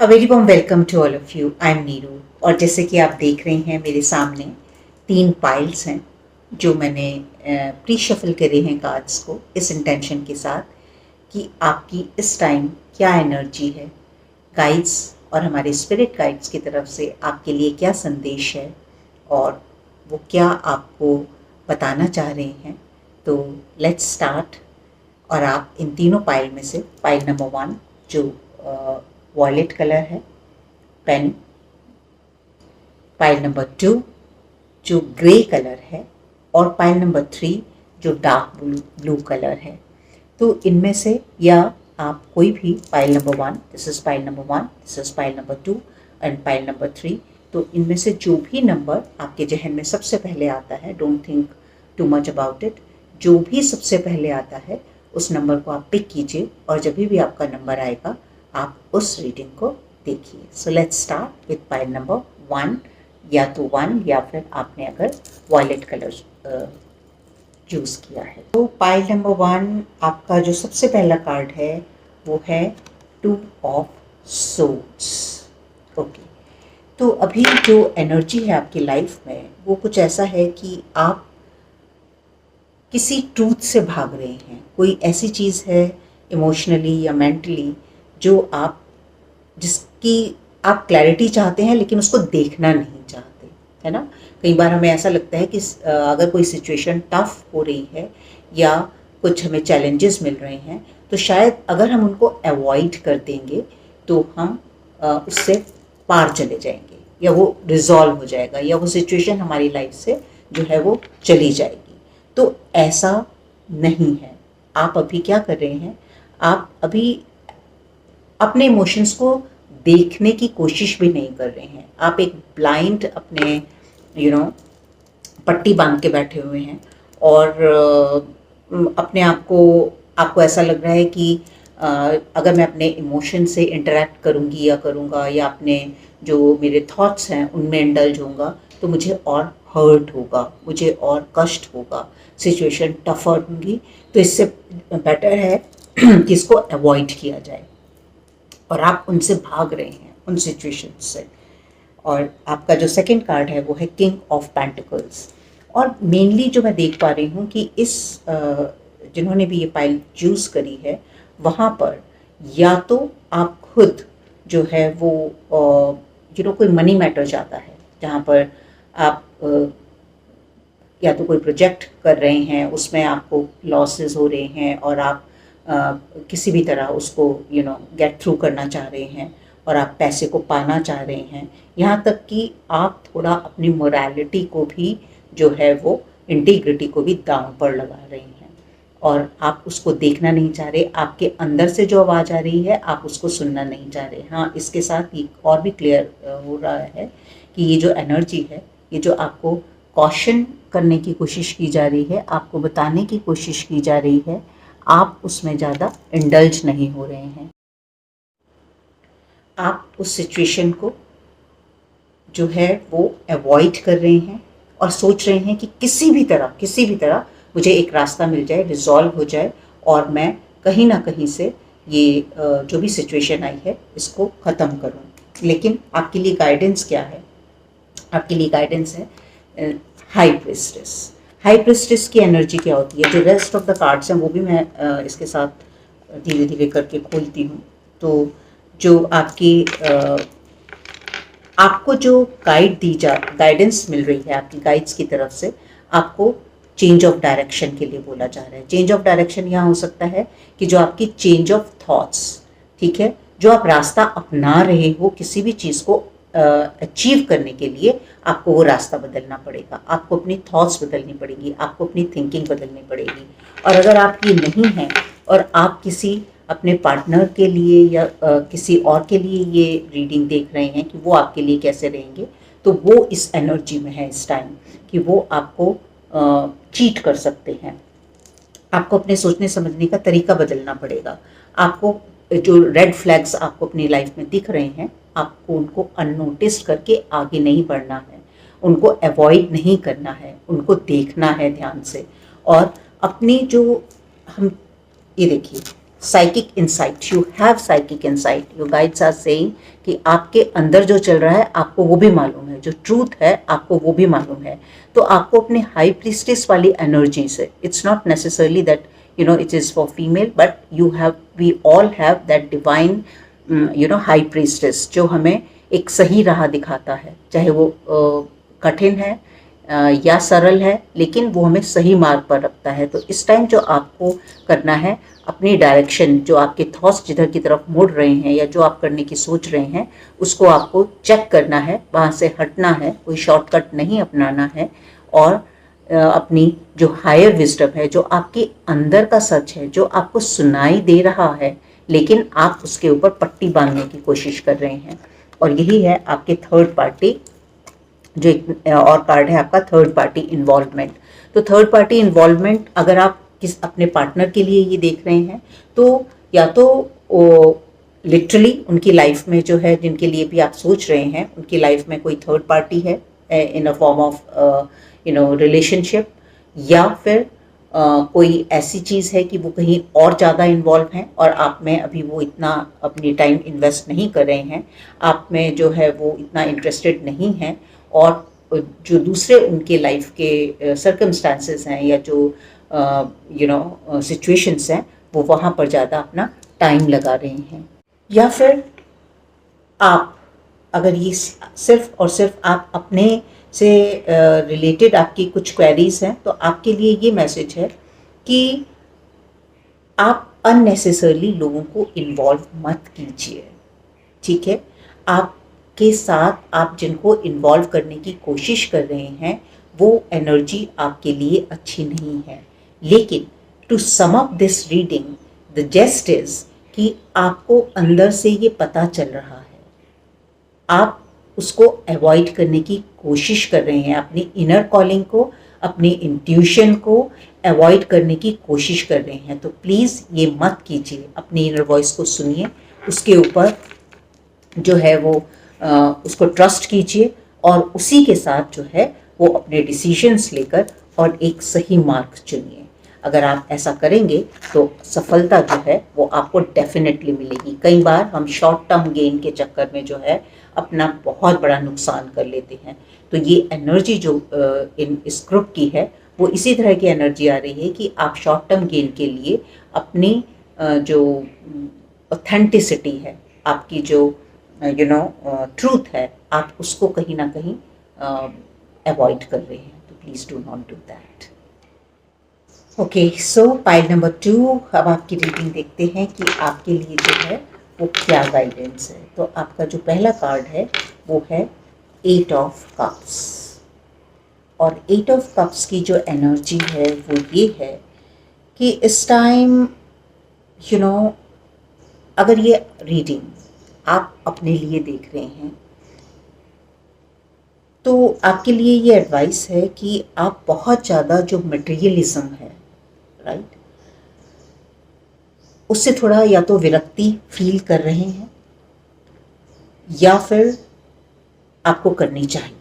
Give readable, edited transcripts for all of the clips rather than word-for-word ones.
A very warm welcome to all of you. I am Neeru. और जैसे कि आप देख रहे हैं मेरे सामने 3 पाइल्स हैं जो मैंने प्री शफल करे हैं कार्ड्स को इस इंटेंशन के साथ कि आपकी इस टाइम क्या एनर्जी है, गाइड्स और हमारे स्पिरिट गाइड्स की तरफ से आपके लिए क्या संदेश है और वो क्या आपको बताना चाह रहे हैं। तो लेट्स स्टार्ट। और आप इन तीनों पाइल में से पाइल नंबर 1 जो वॉयलेट कलर है, पेन, पाइल नंबर 2 जो ग्रे कलर है और पाइल नंबर 3 जो डार्क ब्लू कलर है। तो इनमें से या आप कोई भी pile number 1, this is pile number 1, this is pile number 2 and pile number 3। तो इनमें से जो भी नंबर आपके जहन में सबसे पहले आता है, don't think too much about it, जो भी सबसे पहले आता है उस नंबर को आप पिक कीजिए और जब भी आपका नंबर आएगा आप उस रीडिंग को देखिए। So let's start with pile number 1, या तो 1 या फिर आपने अगर वॉयलेट कलर चूज़ किया है। तो पाइल नंबर 1 आपका जो सबसे पहला कार्ड है वो है 2 ऑफ सोर्ड्स। ओके, तो अभी जो एनर्जी है आपकी लाइफ में वो कुछ ऐसा है कि आप किसी ट्रूथ से भाग रहे हैं। कोई ऐसी चीज़ है इमोशनली या मेंटली जो जिसकी आप क्लैरिटी चाहते हैं लेकिन उसको देखना नहीं चाहते, है ना। कई बार हमें ऐसा लगता है कि अगर कोई सिचुएशन टफ हो रही है या कुछ हमें चैलेंजेस मिल रहे हैं तो शायद अगर हम उनको अवॉइड कर देंगे तो हम उससे पार चले जाएंगे या वो रिजॉल्व हो जाएगा या वो सिचुएशन हमारी लाइफ से जो है वो चली जाएगी। तो ऐसा नहीं है। आप अभी क्या कर रहे हैं, आप अभी अपने इमोशंस को देखने की कोशिश भी नहीं कर रहे हैं। आप एक ब्लाइंड अपने पट्टी बांध के बैठे हुए हैं और अपने आपको ऐसा लग रहा है कि अगर मैं अपने इमोशन से इंटरेक्ट करूंगी या करूंगा या अपने जो मेरे थॉट्स हैं उनमें इंडल्ज होऊंगा तो मुझे और हर्ट होगा, मुझे और कष्ट होगा, सिचुएशन टफर होंगी। तो इससे बेटर है कि इसको अवॉइड किया जाए और आप उनसे भाग रहे हैं उन सिचुएशन से। और आपका जो सेकंड कार्ड है वो है किंग ऑफ पेंटिकल्स। और मेनली जो मैं देख पा रही हूँ कि इस जिन्होंने भी ये पाइल चूज़ करी है वहाँ पर या तो आप खुद जो है वो कोई मनी मैटर चाहता है जहाँ पर आप या तो कोई प्रोजेक्ट कर रहे हैं उसमें आपको लॉसेस हो रहे हैं और आप किसी भी तरह उसको गेट थ्रू करना चाह रहे हैं और आप पैसे को पाना चाह रहे हैं। यहाँ तक कि आप थोड़ा अपनी मोरालिटी को भी जो है वो इंटीग्रिटी को भी दांव पर लगा रहे हैं और आप उसको देखना नहीं चाह रहे। आपके अंदर से जो आवाज़ आ रही है आप उसको सुनना नहीं चाह रहे। हाँ, इसके साथ ये और भी क्लियर हो रहा है कि ये जो एनर्जी है, ये जो आपको कॉशन करने की कोशिश की जा रही है, आपको बताने की कोशिश की जा रही है, आप उसमें ज़्यादा इंडल्ज नहीं हो रहे हैं। आप उस सिचुएशन को जो है वो अवॉइड कर रहे हैं और सोच रहे हैं कि किसी भी तरह मुझे एक रास्ता मिल जाए, रिजॉल्व हो जाए और मैं कहीं ना कहीं से ये जो भी सिचुएशन आई है इसको ख़त्म करूं। लेकिन आपके लिए गाइडेंस क्या है? आपके लिए गाइडेंस है हाई प्रिस्टेस। हाई प्रिस्टेस की एनर्जी क्या होती है? जो रेस्ट ऑफ द कार्ड्स हैं वो भी मैं इसके साथ धीरे धीरे करके खोलती हूँ। तो जो आपको जो गाइडेंस मिल रही है आपकी गाइड्स की तरफ से, आपको चेंज ऑफ डायरेक्शन के लिए बोला जा रहा है। चेंज ऑफ डायरेक्शन यहाँ हो सकता है कि जो आपकी चेंज ऑफ थॉट्स, ठीक है, जो आप रास्ता अपना रहे हो किसी भी चीज़ को अचीव करने के लिए, आपको वो रास्ता बदलना पड़ेगा, आपको अपनी थॉट्स बदलनी पड़ेगी, आपको अपनी थिंकिंग बदलनी पड़ेगी। और अगर आप ये नहीं हैं और आप किसी अपने पार्टनर के लिए या किसी और के लिए ये रीडिंग देख रहे हैं कि वो आपके लिए कैसे रहेंगे, तो वो इस एनर्जी में है इस टाइम कि वो आपको चीट कर सकते हैं। आपको अपने सोचने समझने का तरीका बदलना पड़ेगा। आपको जो रेड फ्लैग्स आपको अपनी लाइफ में दिख रहे हैं, आपको उनको अननोटिस करके आगे नहीं बढ़ना है, उनको अवॉइड नहीं करना है, उनको देखना है ध्यान से। और अपनी जो हम ये देखिए psychic insight, you have psychic insight, your guides are saying कि आपके अंदर जो चल रहा है आपको वो भी मालूम है, जो ट्रूथ है आपको वो भी मालूम है। तो आपको अपने हाई प्रीस्टेस वाली एनर्जी से, it's not necessarily that you know it is for female, but we all have that divine high priestess जो हमें एक सही राह दिखाता है, चाहे वो कठिन है या सरल है, लेकिन वो हमें सही मार्ग पर रखता है। तो इस टाइम जो आपको करना है, अपनी डायरेक्शन, जो आपके थॉट्स जिधर की तरफ मुड़ रहे हैं या जो आप करने की सोच रहे हैं, उसको आपको चेक करना है, वहाँ से हटना है, कोई शॉर्टकट नहीं अपनाना है, और अपनी जो हायर विजडम है, जो आपके अंदर का सच है, जो आपको सुनाई दे रहा है लेकिन आप उसके ऊपर पट्टी बांधने की कोशिश कर रहे हैं, और यही है आपके थर्ड पार्टी, जो एक और कार्ड है आपका थर्ड पार्टी इन्वॉल्वमेंट। तो थर्ड पार्टी इन्वॉल्वमेंट अगर आप अपने पार्टनर के लिए ये देख रहे हैं, तो या तो लिटरली उनकी लाइफ में जो है, जिनके लिए भी आप सोच रहे हैं, उनकी लाइफ में कोई थर्ड पार्टी है इन अ फॉर्म ऑफ रिलेशनशिप, या फिर कोई ऐसी चीज़ है कि वो कहीं और ज़्यादा इन्वॉल्व हैं और आप में अभी वो इतना अपनी टाइम इन्वेस्ट नहीं कर रहे हैं, आप में जो है वो इतना इंटरेस्टेड नहीं हैं, और जो दूसरे उनके लाइफ के सर्कमस्टांसेस हैं या जो सिचुएशंस हैं, वो वहाँ पर ज़्यादा अपना टाइम लगा रहे हैं। या फिर आप, अगर ये सिर्फ और सिर्फ आप अपने से रिलेटेड आपकी कुछ क्वेरीज हैं, तो आपके लिए ये मैसेज है कि आप अननेसेसरली लोगों को इन्वॉल्व मत कीजिए, ठीक है। आपके साथ आप जिनको इन्वॉल्व करने की कोशिश कर रहे हैं, वो एनर्जी आपके लिए अच्छी नहीं है। लेकिन to sum up this reading, the gist is कि आपको अंदर से ये पता चल रहा है, आप उसको अवॉइड करने की कोशिश कर रहे हैं, अपनी इनर कॉलिंग को, अपनी इंट्यूशन को अवॉइड करने की कोशिश कर रहे हैं। तो प्लीज़ ये मत कीजिए, अपनी इनर वॉइस को सुनिए, उसके ऊपर जो है वो उसको ट्रस्ट कीजिए, और उसी के साथ जो है वो अपने डिसीजंस लेकर और एक सही मार्ग चुनिए। अगर आप ऐसा करेंगे तो सफलता जो है वो आपको डेफिनेटली मिलेगी। कई बार हम शॉर्ट टर्म गेन के चक्कर में जो है अपना बहुत बड़ा नुकसान कर लेते हैं। तो ये एनर्जी जो इस ग्रुप की है, वो इसी तरह की एनर्जी आ रही है कि आप शॉर्ट टर्म गेन के लिए अपनी जो ऑथेंटिसिटी है, आपकी जो ट्रूथ है, आप उसको कहीं ना कहीं अवॉइड कर रहे हैं। तो please do not do that. Okay, so pile number 2, अब आपकी रीडिंग देखते हैं कि आपके लिए जो है वो क्या गाइडेंस है। तो आपका जो पहला कार्ड है वो है 8 ऑफ कप्स, और 8 ऑफ कप्स की जो एनर्जी है वो ये है कि इस टाइम अगर ये रीडिंग आप अपने लिए देख रहे हैं, तो आपके लिए ये एडवाइस है कि आप बहुत ज़्यादा जो मटेरियलिज्म है, राइट, उससे थोड़ा या तो विरक्ति फील कर रहे हैं, या फिर आपको करनी चाहिए।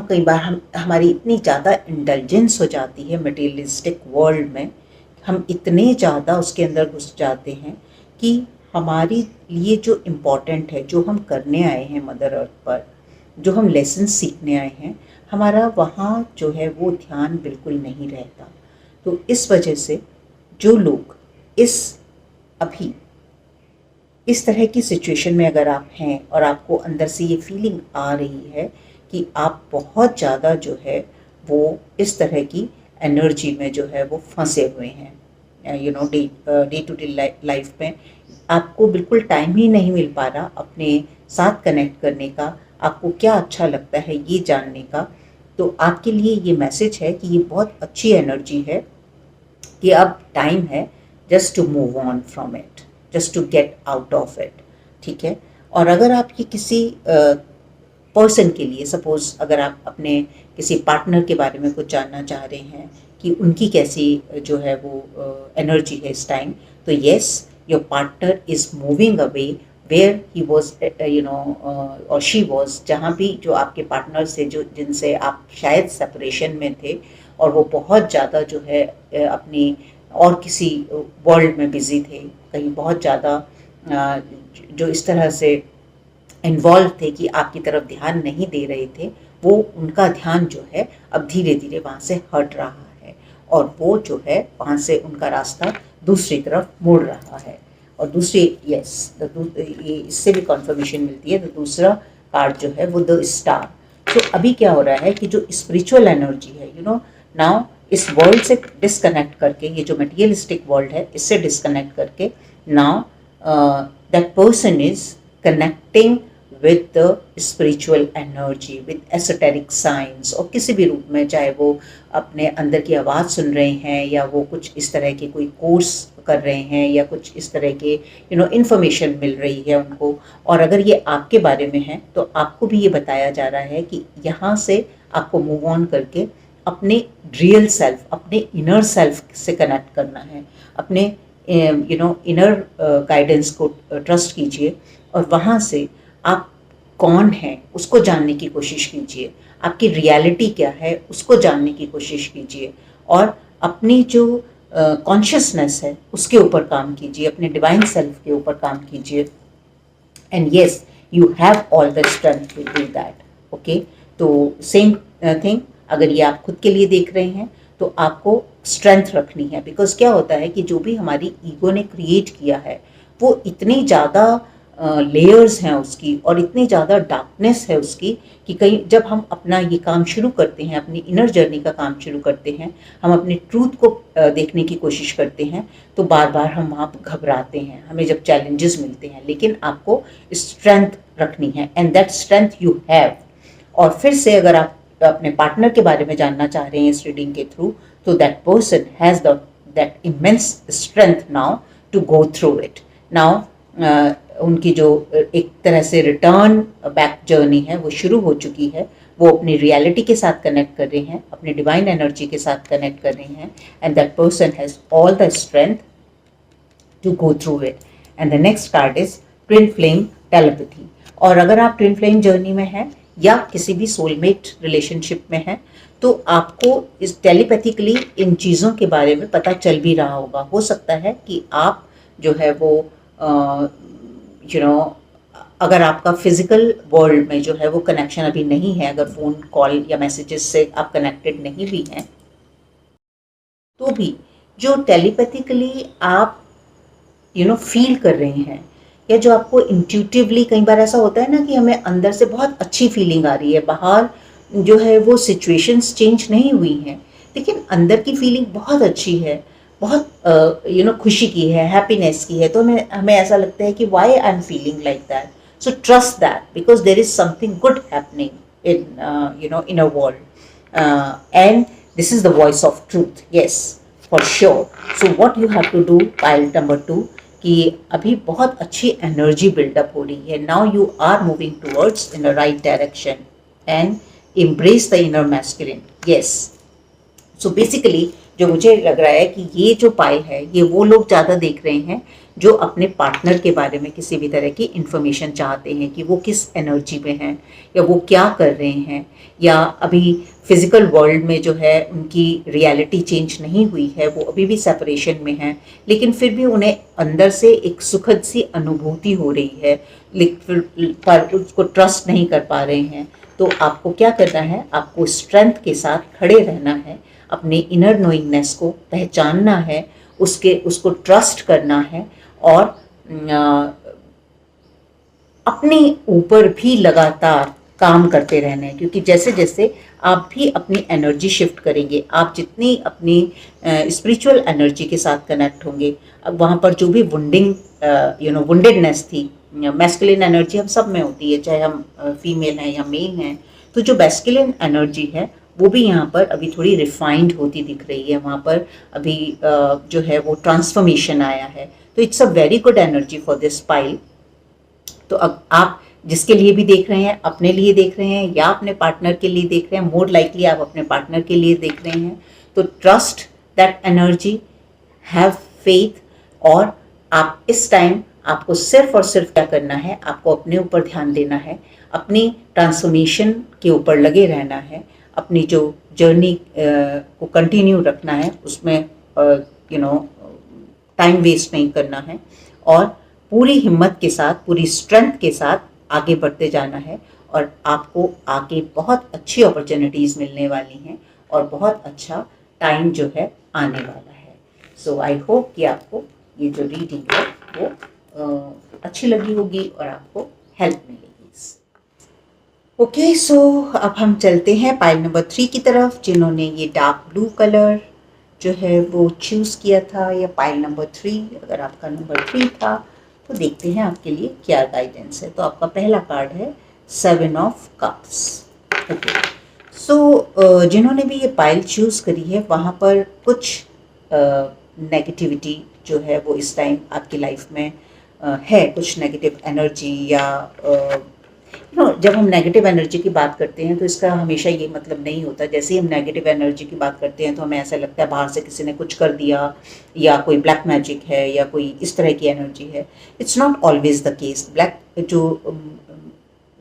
कई बार हमारी इतनी ज़्यादा इंटेलिजेंस हो जाती है मटेरियलिस्टिक वर्ल्ड में, हम इतने ज़्यादा उसके अंदर घुस जाते हैं कि हमारे लिए जो इम्पोर्टेंट है, जो हम करने आए हैं मदर अर्थ पर, जो हम लेसन सीखने आए हैं, हमारा वहाँ जो है वो ध्यान बिल्कुल नहीं रहता। तो इस वजह से जो लोग अभी इस तरह की सिचुएशन में अगर आप हैं और आपको अंदर से ये फीलिंग आ रही है कि आप बहुत ज़्यादा जो है वो इस तरह की एनर्जी में जो है वो फंसे हुए हैं, डे टू डे लाइफ में आपको बिल्कुल टाइम ही नहीं मिल पा रहा अपने साथ कनेक्ट करने का, आपको क्या अच्छा लगता है ये जानने का। तो आपके लिए ये मैसेज है कि ये बहुत अच्छी एनर्जी है कि अब टाइम है just to move on from it, just to get out of it, ठीक है। और अगर आप ये किसी पर्सन के लिए, सपोज अगर आप अपने किसी पार्टनर के बारे में कुछ जानना चाह रहे हैं कि उनकी कैसी जो है वो एनर्जी है इस टाइम, तो yes, your partner is moving away where he was और शी वॉज, जहाँ भी जो आपके पार्टनर से जो जिनसे आप शायद सेपरेशन में थे, और वो बहुत ज़्यादा जो है अपनी और किसी वर्ल्ड में बिजी थे, कहीं बहुत ज़्यादा जो इस तरह से इन्वॉल्व थे कि आपकी तरफ ध्यान नहीं दे रहे थे, वो उनका ध्यान जो है अब धीरे धीरे वहाँ से हट रहा है और वो जो है वहाँ से उनका रास्ता दूसरी तरफ मुड़ रहा है। और दूसरी ये इससे भी कन्फर्मेशन मिलती है। तो दूसरा कार्ड जो है वो द स्टार। तो अभी क्या हो रहा है कि जो स्पिरिचुअल एनर्जी है, नाउ इस वर्ल्ड से डिस्कनेक्ट करके, ये जो मटेरियलिस्टिक वर्ल्ड है इससे डिस्कनेक्ट करके, now that person is connecting with the spiritual energy, with esoteric science, और किसी भी रूप में, चाहे वो अपने अंदर की आवाज़ सुन रहे हैं या वो कुछ इस तरह के कोई कोर्स कर रहे हैं या कुछ इस तरह के इंफॉर्मेशन मिल रही है उनको। और अगर ये आपके बारे में है तो आपको भी ये बताया जा रहा है कि यहाँ से आपको मूव ऑन करके अपने रियल सेल्फ, अपने इनर सेल्फ से कनेक्ट करना है। अपने इनर गाइडेंस को ट्रस्ट कीजिए और वहाँ से आप कौन हैं उसको जानने की कोशिश कीजिए, आपकी रियलिटी क्या है उसको जानने की कोशिश कीजिए और अपनी जो कॉन्शियसनेस है उसके ऊपर काम कीजिए, अपने डिवाइन सेल्फ के ऊपर काम कीजिए। And yes, you have all the strength to do that. Okay, तो सेम थिंग, अगर ये आप खुद के लिए देख रहे हैं तो आपको स्ट्रेंथ रखनी है। बिकॉज क्या होता है कि जो भी हमारी ईगो ने क्रिएट किया है वो इतनी ज़्यादा लेयर्स हैं उसकी और इतनी ज़्यादा डार्कनेस है उसकी कि कहीं जब हम अपना ये काम शुरू करते हैं, अपनी इनर जर्नी का काम शुरू करते हैं, हम अपने ट्रूथ को देखने की कोशिश करते हैं, तो बार बार हम वहाँ पर घबराते हैं, हमें जब चैलेंजेस मिलते हैं। लेकिन आपको स्ट्रेंथ रखनी है and that strength you have. और फिर से अगर आप अपने पार्टनर के बारे में जानना चाह रहे हैं इस रीडिंग के थ्रू, तो that person has that immense strength now to go through it. Now उनकी जो एक तरह से रिटर्न बैक जर्नी है वो शुरू हो चुकी है। वो अपनी रियलिटी के साथ कनेक्ट कर रहे हैं, अपने डिवाइन एनर्जी के साथ कनेक्ट कर रहे हैं and that person has all the strength to go through it. And the next card is twin flame telepathy. और अगर आप ट्विन फ्लेम जर्नी में हैं या किसी भी सोलमेट रिलेशनशिप में हैं तो आपको इस टेलीपैथिकली इन चीज़ों के बारे में पता चल भी रहा होगा। हो सकता है कि आप जो है वो अगर आपका फिजिकल वर्ल्ड में जो है वो कनेक्शन अभी नहीं है, अगर फ़ोन कॉल या मैसेजेस से आप कनेक्टेड नहीं भी हैं, तो भी जो टेलीपैथिकली आप फील कर रहे हैं या जो आपको इंट्यूटिवली, कई बार ऐसा होता है ना कि हमें अंदर से बहुत अच्छी फीलिंग आ रही है, बाहर जो है वो सिचुएशंस चेंज नहीं हुई हैं लेकिन अंदर की फीलिंग बहुत अच्छी है, बहुत खुशी की है, हैप्पीनेस की है। तो हमें ऐसा लगता है कि why I am feeling like that. So trust that because there is something good happening in a world and this is the voice of truth. Yes, for sure. So what you have to do, pile number 2, कि अभी बहुत अच्छी energy buildup हो रही है। Now you are moving towards in the right direction and embrace the inner masculine. Yes, so basically जो मुझे लग रहा है कि ये जो पाइल है ये वो लोग ज़्यादा देख रहे हैं जो अपने पार्टनर के बारे में किसी भी तरह की इन्फॉर्मेशन चाहते हैं कि वो किस एनर्जी में हैं या वो क्या कर रहे हैं, या अभी फिज़िकल वर्ल्ड में जो है उनकी रियलिटी चेंज नहीं हुई है, वो अभी भी सेपरेशन में हैं लेकिन फिर भी उन्हें अंदर से एक सुखद सी अनुभूति हो रही है पर उसको ट्रस्ट नहीं कर पा रहे हैं। तो आपको क्या करना है, आपको स्ट्रेंथ के साथ खड़े रहना है, अपने इनर नोइंगनेस को पहचानना है, उसको ट्रस्ट करना है और अपने ऊपर भी लगातार काम करते रहना है। क्योंकि जैसे जैसे आप भी अपनी एनर्जी शिफ्ट करेंगे, आप जितनी अपनी स्पिरिचुअल एनर्जी के साथ कनेक्ट होंगे, अब वहाँ पर जो भी वुंडेडनेस थी, मैस्कुलिन एनर्जी हम सब में होती है, चाहे हम फीमेल हैं या मेल हैं, तो जो मैस्कुलिन एनर्जी है वो भी यहाँ पर अभी थोड़ी रिफाइंड होती दिख रही है। वहाँ पर अभी जो है वो ट्रांसफॉर्मेशन आया है। तो it's a very good energy for this pile. तो अब आप जिसके लिए भी देख रहे हैं, अपने लिए देख रहे हैं या अपने पार्टनर के लिए देख रहे हैं, मोर लाइकली आप अपने पार्टनर के लिए देख रहे हैं, तो trust that energy, have faith. और आप इस टाइम आपको सिर्फ और सिर्फ क्या करना है, आपको अपने ऊपर ध्यान देना है, अपनी ट्रांसफॉर्मेशन के ऊपर लगे रहना है, अपनी जो जर्नी को कंटिन्यू रखना है, उसमें टाइम वेस्ट नहीं करना है और पूरी हिम्मत के साथ, पूरी स्ट्रेंथ के साथ आगे बढ़ते जाना है और आपको आगे बहुत अच्छी अपॉर्चुनिटीज़ मिलने वाली हैं और बहुत अच्छा टाइम जो है आने वाला है। सो आई होप कि आपको ये जो रीडिंग है वो अच्छी लगी होगी और आपको हेल्प मिलेगी। ओके, सो अब हम चलते हैं पाइल नंबर 3 की तरफ, जिन्होंने ये डार्क ब्लू कलर जो है वो चूज़ किया था, या पाइल नंबर 3, अगर आपका नंबर 3 था तो देखते हैं आपके लिए क्या गाइडेंस है। तो आपका पहला कार्ड है 7 ऑफ कप्स। ओके, सो जिन्होंने भी ये पाइल चूज़ करी है वहाँ पर कुछ नेगेटिविटी जो है वो इस टाइम आपकी लाइफ में है, कुछ नेगेटिव एनर्जी या जब हम नेगेटिव एनर्जी की बात करते हैं तो इसका हमेशा ये मतलब नहीं होता। जैसे ही हम नेगेटिव एनर्जी की बात करते हैं तो हमें ऐसा लगता है बाहर से किसी ने कुछ कर दिया या कोई ब्लैक मैजिक है या कोई इस तरह की एनर्जी है। It's not always the case. जो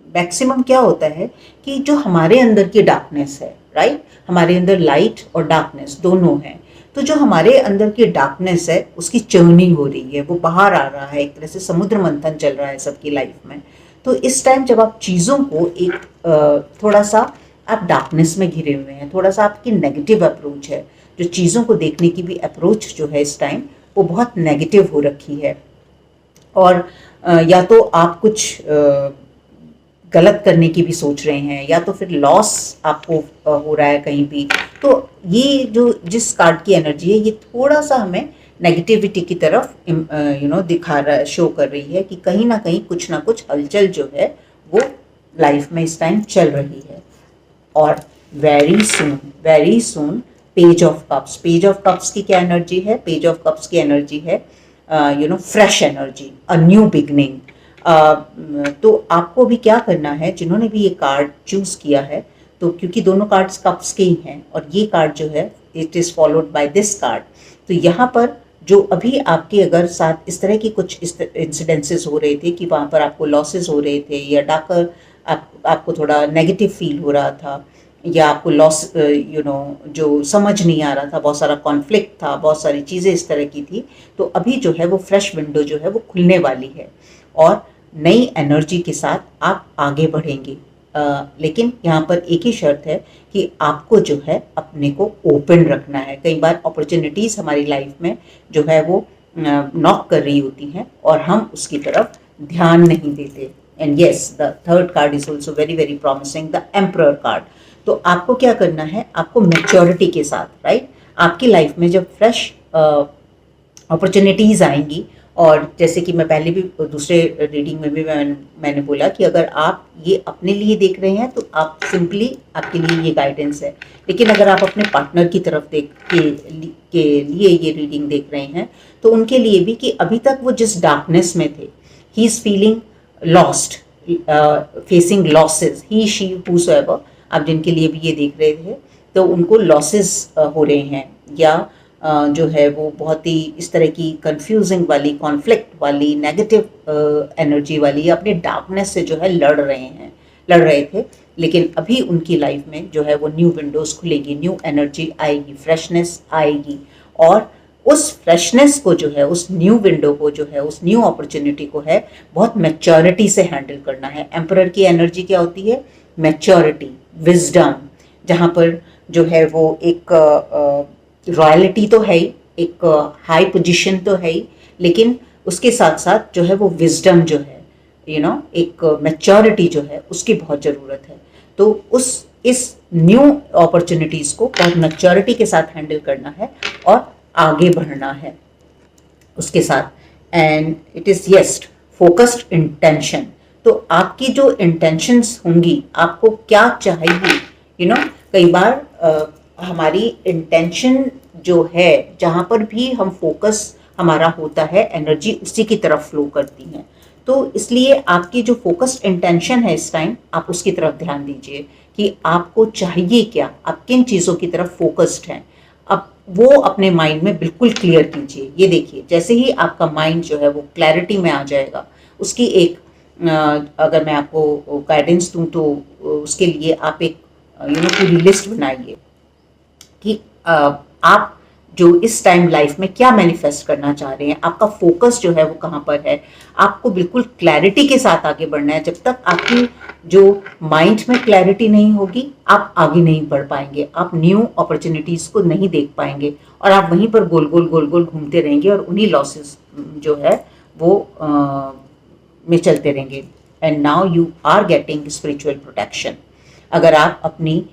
मैक्सिमम क्या होता है कि जो हमारे अंदर की डार्कनेस है, राइट, हमारे अंदर लाइट और डार्कनेस दोनों हैं, तो जो हमारे अंदर की डार्कनेस है उसकी चर्निंग हो रही है, वो बाहर आ रहा है, एक तरह से समुद्र मंथन चल रहा है सबकी लाइफ में। तो इस टाइम जब आप चीज़ों को एक थोड़ा सा आप डार्कनेस में घिरे हुए हैं, थोड़ा सा आपकी नेगेटिव अप्रोच है, जो चीज़ों को देखने की भी अप्रोच जो है इस टाइम वो बहुत नेगेटिव हो रखी है। और या तो आप कुछ गलत करने की भी सोच रहे हैं या तो फिर लॉस आपको हो रहा है कहीं भी। तो ये जो जिस कार्ड की एनर्जी है ये थोड़ा सा हमें नेगेटिविटी की तरफ दिखा रहा है, शो कर रही है कि कहीं ना कुछ हलचल जो है वो लाइफ में इस टाइम चल रही है। और very soon page of cups. Page of cups की क्या एनर्जी है? पेज ऑफ कप्स की एनर्जी है fresh energy, a new beginning. तो आपको भी क्या करना है, जिन्होंने भी ये कार्ड चूज किया है, तो क्योंकि दोनों कार्ड्स कप्स के ही हैं और ये कार्ड जो है it is followed by this card, तो यहाँ पर जो अभी आपके अगर साथ इस तरह की कुछ इंसिडेंसेस हो रहे थे कि वहाँ पर आपको लॉसेस हो रहे थे या डाकर आपको थोड़ा नेगेटिव फील हो रहा था या आपको लॉस जो समझ नहीं आ रहा था, बहुत सारा कॉन्फ्लिक्ट था, बहुत सारी चीज़ें इस तरह की थी, तो अभी जो है वो फ्रेश विंडो जो है वो खुलने वाली है और नई एनर्जी के साथ आप आगे बढ़ेंगे। लेकिन यहाँ पर एक ही शर्त है कि आपको जो है अपने को ओपन रखना है। कई बार अपॉर्चुनिटीज़ हमारी लाइफ में जो है वो नॉक कर रही होती हैं और हम उसकी तरफ ध्यान नहीं देते। And yes, the third card is also very very promising, the emperor card. तो आपको क्या करना है, आपको मैच्योरिटी के साथ, राइट, आपकी लाइफ में जब फ्रेश अपॉर्चुनिटीज़ आएंगी, और जैसे कि मैं पहले भी दूसरे रीडिंग में भी मैंने बोला कि अगर आप ये अपने लिए देख रहे हैं तो आप सिंपली आपके लिए ये गाइडेंस है, लेकिन अगर आप अपने पार्टनर की तरफ के लिए ये रीडिंग देख रहे हैं तो उनके लिए भी कि अभी तक वो जिस डार्कनेस में थे, he is feeling lost, facing losses, he she whosoever, आप जिनके लिए भी ये देख रहे थे तो उनको लॉसेस हो रहे हैं या जो है वो बहुत ही इस तरह की कंफ्यूजिंग वाली, कॉन्फ्लिक्ट वाली, नेगेटिव एनर्जी वाली, अपने डार्कनेस से जो है लड़ रहे थे। लेकिन अभी उनकी लाइफ में जो है वो न्यू विंडोज़ खुलेगी, न्यू एनर्जी आएगी, फ्रेशनेस आएगी और उस फ्रेशनेस को जो है, उस न्यू विंडो को जो है, उस न्यू अपॉर्चुनिटी को है बहुत मैच्योरिटी से हैंडल करना है। एम्परर की एनर्जी क्या होती है? मैच्योरिटी, विजडम, जहाँ पर जो है वो एक रॉयल्टी तो है ही, एक हाई पोजीशन तो है ही, लेकिन उसके साथ साथ जो है वो विजडम जो है, एक मैच्योरिटी जो है उसकी बहुत ज़रूरत है। तो इस न्यू अपॉर्चुनिटीज़ को बहुत मैच्योरिटी के साथ हैंडल करना है और आगे बढ़ना है उसके साथ। And it is yeast focused intention. तो आपकी जो इंटेंशंस होंगी, आपको क्या चाहिए, कई बार हमारी इंटेंशन जो है, जहाँ पर भी हम फोकस हमारा होता है, एनर्जी उसी की तरफ फ्लो करती है। तो इसलिए आपकी जो फोकस्ड इंटेंशन है इस टाइम, आप उसकी तरफ ध्यान दीजिए कि आपको चाहिए क्या, आप किन चीज़ों की तरफ फोकस्ड हैं। अब वो अपने माइंड में बिल्कुल क्लियर कीजिए। ये देखिए, जैसे ही आपका माइंड जो है वो क्लैरिटी में आ जाएगा, उसकी एक अगर मैं आपको गाइडेंस दूँ तो उसके लिए आप एक पूरी लिस्ट बनाइए कि आप जो इस टाइम लाइफ में क्या मैनिफेस्ट करना चाह रहे हैं, आपका फोकस जो है वो कहाँ पर है, आपको बिल्कुल क्लैरिटी के साथ आगे बढ़ना है। जब तक आपकी जो माइंड में क्लैरिटी नहीं होगी, आप आगे नहीं बढ़ पाएंगे, आप न्यू अपॉर्चुनिटीज को नहीं देख पाएंगे और आप वहीं पर गोल गोल घूमते रहेंगे और उन्हीं लॉसेस जो है वो में चलते रहेंगे। And now you are getting spiritual protection. अगर आप अपनी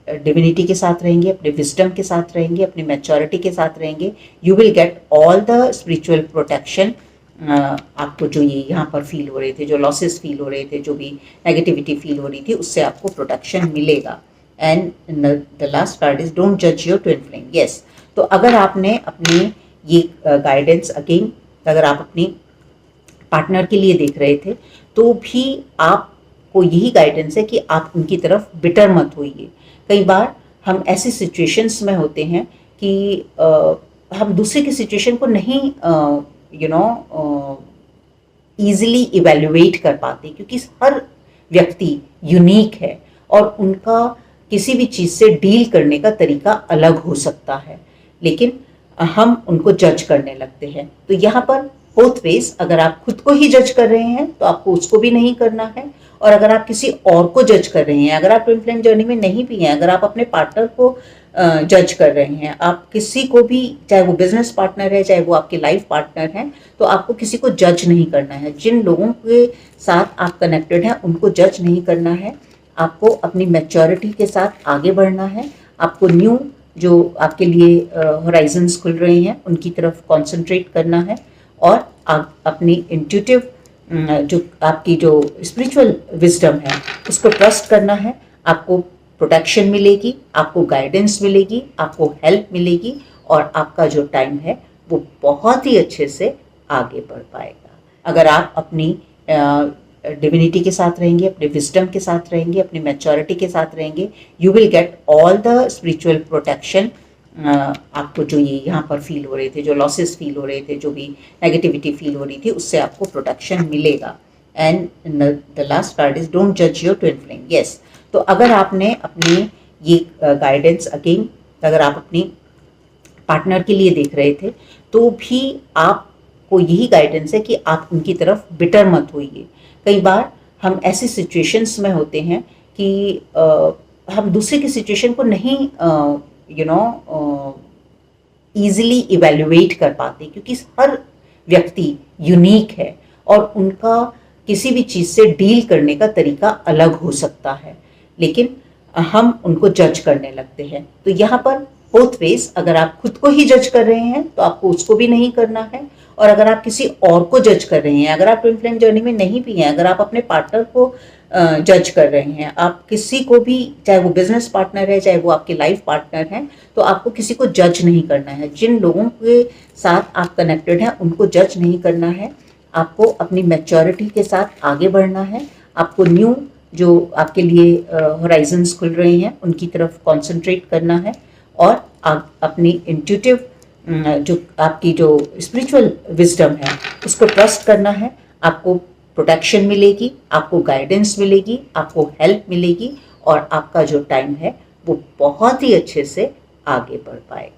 डिविनिटी के साथ रहेंगे, अपने विजडम के साथ रहेंगे, अपनी मैच्योरिटी के साथ रहेंगे, you will get all the spiritual protection. आपको जो ये यहाँ पर फील हो रहे थे, जो लॉसेस फील हो रहे थे, जो भी नेगेटिविटी फील हो रही थी, उससे आपको प्रोटेक्शन मिलेगा। And the last card is don't जज योर ट्विन फ्लेम। यस, तो अगर आपने अपनी ये गाइडेंस अगेन, अगर आप अपनी पार्टनर के लिए देख रहे थे तो भी आपको यही गाइडेंस है कि आप उनकी तरफ बिटर मत होइए। कई बार हम ऐसी सिचुएशंस में होते हैं कि हम दूसरे की सिचुएशन को नहीं ईजिली इवेल्युएट कर पाते, क्योंकि हर व्यक्ति यूनिक है और उनका किसी भी चीज़ से डील करने का तरीका अलग हो सकता है, लेकिन हम उनको जज करने लगते हैं। तो यहाँ पर बोथ वेज, अगर आप खुद को ही जज कर रहे हैं तो आपको उसको भी नहीं करना है, और अगर आप किसी और को जज कर रहे हैं, अगर आप ट्विन फ्लेम जर्नी में नहीं भी हैं, अगर आप अपने पार्टनर को जज कर रहे हैं, आप किसी को भी, चाहे वो बिजनेस पार्टनर है, चाहे वो आपके लाइफ पार्टनर हैं, तो आपको किसी को जज नहीं करना है। जिन लोगों के साथ आप कनेक्टेड हैं उनको जज नहीं करना है। आपको अपनी मैच्योरिटी के साथ आगे बढ़ना है। आपको न्यू जो आपके लिए होराइजन्स खुल रहे हैं उनकी तरफ कॉन्सेंट्रेट करना है और अपनी इंट्यूटिव जो आपकी जो स्पिरिचुअल विजडम है उसको ट्रस्ट करना है। आपको प्रोटेक्शन मिलेगी, आपको गाइडेंस मिलेगी, आपको हेल्प मिलेगी और आपका जो टाइम है वो बहुत ही अच्छे से आगे बढ़ पाएगा। अगर आप अपनी डिविनिटी के साथ रहेंगे, अपने विजडम के साथ रहेंगे, अपनी मैच्योरिटी के साथ रहेंगे, you will get all the spiritual protection. आपको जो ये यहाँ पर फील हो रहे थे, जो लॉसेस फील हो रहे थे, जो भी नेगेटिविटी फील हो रही थी, उससे आपको प्रोटेक्शन मिलेगा। And the last card is don't जज योर ट्विन फ्लेम। यस, तो अगर आपने अपनी ये गाइडेंस अगेन, अगर आप अपनी पार्टनर के लिए देख रहे थे तो भी आपको यही गाइडेंस है कि आप उनकी तरफ बिटर मत होइए। कई बार हम ऐसी सिचुएशंस में होते हैं कि हम दूसरे की सिचुएशन को नहीं ईजिली इवेल्युएट कर पाते, क्योंकि हर व्यक्ति यूनिक है और उनका किसी भी चीज़ से डील करने का तरीका अलग हो सकता है, लेकिन हम उनको जज करने लगते हैं। तो यहाँ पर बोथ वेज, अगर आप खुद को ही जज कर रहे हैं तो आपको उसको भी नहीं करना है, और अगर आप किसी और को जज कर रहे हैं, अगर आप ट्विन फ्लेम जर्नी में नहीं भी हैं, अगर आप अपने पार्टनर को जज कर रहे हैं, आप किसी को भी, चाहे वो बिजनेस पार्टनर है, चाहे वो आपके लाइफ पार्टनर हैं, तो आपको किसी को जज नहीं करना है। जिन लोगों के साथ आप कनेक्टेड हैं उनको जज नहीं करना है। आपको अपनी मैच्योरिटी के साथ आगे बढ़ना है। आपको न्यू जो आपके लिए होराइजन्स खुल रहे हैं उनकी तरफ कॉन्सेंट्रेट करना है और अपनी इंट्यूटिव जो आपकी जो स्पिरिचुअल विजडम है उसको ट्रस्ट करना है। आपको प्रोटेक्शन मिलेगी, आपको गाइडेंस मिलेगी, आपको हेल्प मिलेगी और आपका जो टाइम है वो बहुत ही अच्छे से आगे बढ़ पाएगा।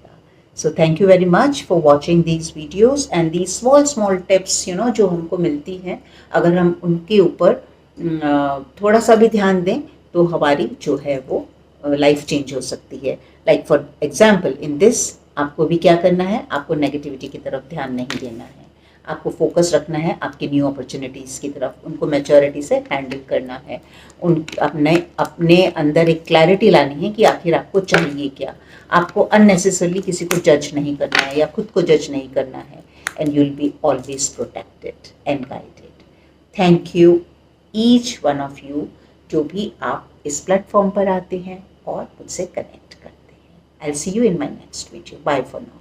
So thank you very much for watching these videos and these small tips जो हमको मिलती हैं, अगर हम उनके ऊपर थोड़ा सा भी ध्यान दें तो हमारी जो है वो लाइफ चेंज हो सकती है। Like for example in this, आपको भी क्या करना है, आपको नेगेटिविटी की तरफ ध्यान नहीं देना है, आपको फोकस रखना है आपकी न्यू अपॉर्चुनिटीज़ की तरफ, उनको मैच्योरिटी से हैंडल करना है, उन अपने अंदर एक क्लैरिटी लानी है कि आखिर आपको चाहिए क्या। आपको अननेसेसरली किसी को जज नहीं करना है या खुद को जज नहीं करना है, and you will be always protected and guided. Thank you each one of you जो भी आप इस प्लेटफॉर्म पर आते हैं और मुझसे कनेक्ट करते हैं। I will see you in my next video. Bye for now.